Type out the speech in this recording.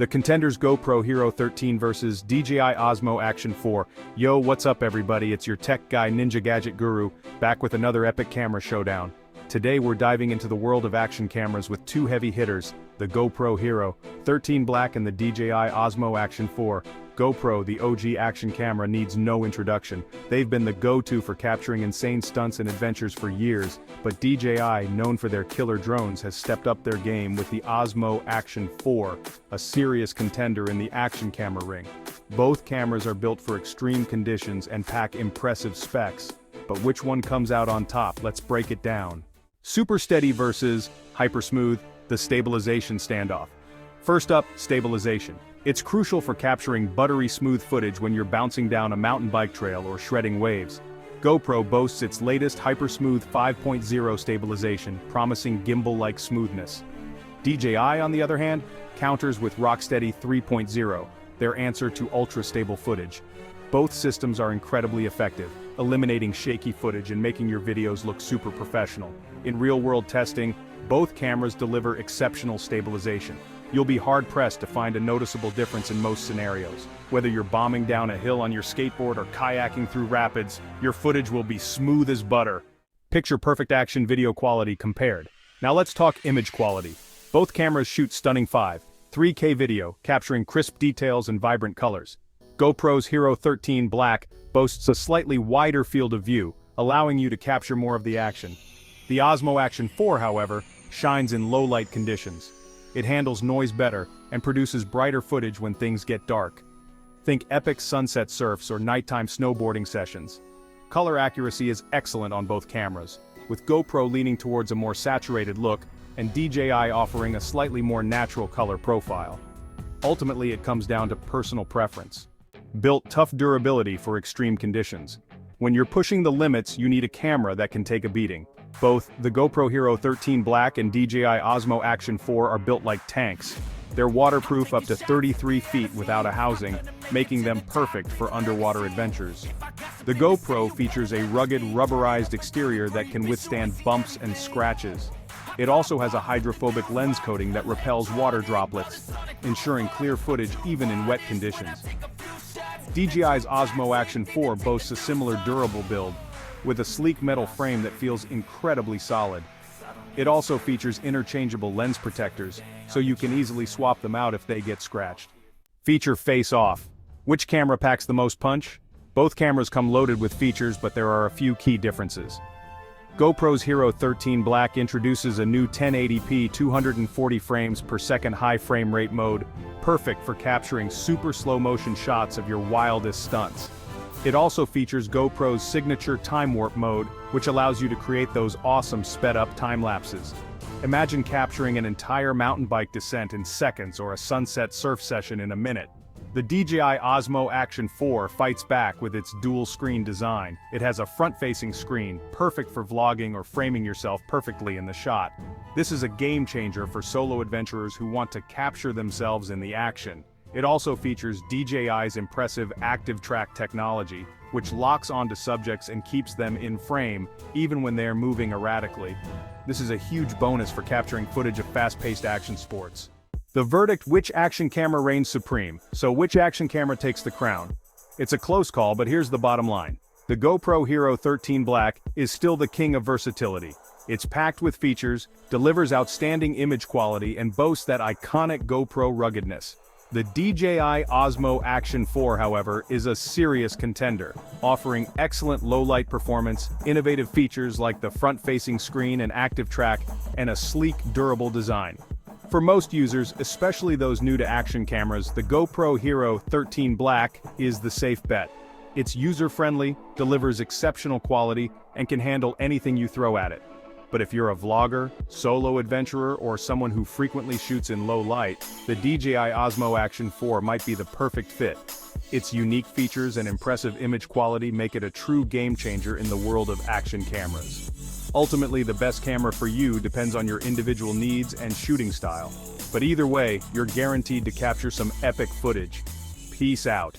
The contenders GoPro Hero 13 versus DJI Osmo Action 4. Yo, what's up everybody, it's your tech guy Ninja Gadget Guru, back with another epic camera showdown. Today we're diving into the world of action cameras with two heavy hitters, the GoPro Hero 13 Black and the DJI Osmo Action 4. GoPro, the OG action camera, needs no introduction. They've been the go-to for capturing insane stunts and adventures for years, but DJI, known for their killer drones, has stepped up their game with the Osmo Action 4, a serious contender in the action camera ring. Both cameras are built for extreme conditions and pack impressive specs, but which one comes out on top? Let's break it down. Super Steady versus HyperSmooth, the Stabilization Standoff. First up, stabilization. It's crucial for capturing buttery smooth footage when you're bouncing down a mountain bike trail or shredding waves. GoPro boasts its latest HyperSmooth 5.0 stabilization, promising gimbal-like smoothness. DJI, on the other hand, counters with RockSteady 3.0, their answer to ultra-stable footage. Both systems are incredibly effective, eliminating shaky footage and making your videos look super professional. In real-world testing, both cameras deliver exceptional stabilization. You'll be hard-pressed to find a noticeable difference in most scenarios. Whether you're bombing down a hill on your skateboard or kayaking through rapids, your footage will be smooth as butter. Picture-perfect action video quality compared. Now let's talk image quality. Both cameras shoot stunning 3K video, capturing crisp details and vibrant colors. GoPro's Hero 13 Black boasts a slightly wider field of view, allowing you to capture more of the action. The Osmo Action 4, however, shines in low-light conditions. It handles noise better and produces brighter footage when things get dark. Think epic sunset surfs or nighttime snowboarding sessions. Color accuracy is excellent on both cameras, with GoPro leaning towards a more saturated look and DJI offering a slightly more natural color profile. Ultimately, it comes down to personal preference. Built tough durability for extreme conditions. When you're pushing the limits, you need a camera that can take a beating. Both the GoPro Hero 13 Black and DJI Osmo Action 4 are built like tanks. They're waterproof up to 33 feet without a housing, making them perfect for underwater adventures. The GoPro features a rugged rubberized exterior that can withstand bumps and scratches. It also has a hydrophobic lens coating that repels water droplets, ensuring clear footage even in wet conditions. DJI's Osmo Action 4 boasts a similar durable build, with a sleek metal frame that feels incredibly solid. It also features interchangeable lens protectors, so you can easily swap them out if they get scratched. Feature face-off. Which camera packs the most punch? Both cameras come loaded with features, but there are a few key differences. GoPro's Hero 13 Black introduces a new 1080p 240 frames per second high frame rate mode, perfect for capturing super slow motion shots of your wildest stunts. It also features GoPro's signature time warp mode, which allows you to create those awesome sped-up time lapses. Imagine capturing an entire mountain bike descent in seconds or a sunset surf session in a minute. The DJI Osmo Action 4 fights back with its dual-screen design. It has a front-facing screen, perfect for vlogging or framing yourself perfectly in the shot. This is a game-changer for solo adventurers who want to capture themselves in the action. It also features DJI's impressive active track technology, which locks onto subjects and keeps them in frame, even when they are moving erratically. This is a huge bonus for capturing footage of fast-paced action sports. The verdict: which action camera reigns supreme? So which action camera takes the crown? It's a close call, but here's the bottom line. The GoPro Hero 13 Black is still the king of versatility. It's packed with features, delivers outstanding image quality, and boasts that iconic GoPro ruggedness. The DJI Osmo Action 4, however, is a serious contender, offering excellent low-light performance, innovative features like the front-facing screen and active track, and a sleek, durable design. For most users, especially those new to action cameras, the GoPro Hero 13 Black is the safe bet. It's user-friendly, delivers exceptional quality, and can handle anything you throw at it. But if you're a vlogger, solo adventurer, or someone who frequently shoots in low light, the DJI Osmo Action 4 might be the perfect fit. Its unique features and impressive image quality make it a true game-changer in the world of action cameras. Ultimately, the best camera for you depends on your individual needs and shooting style. But either way, you're guaranteed to capture some epic footage. Peace out.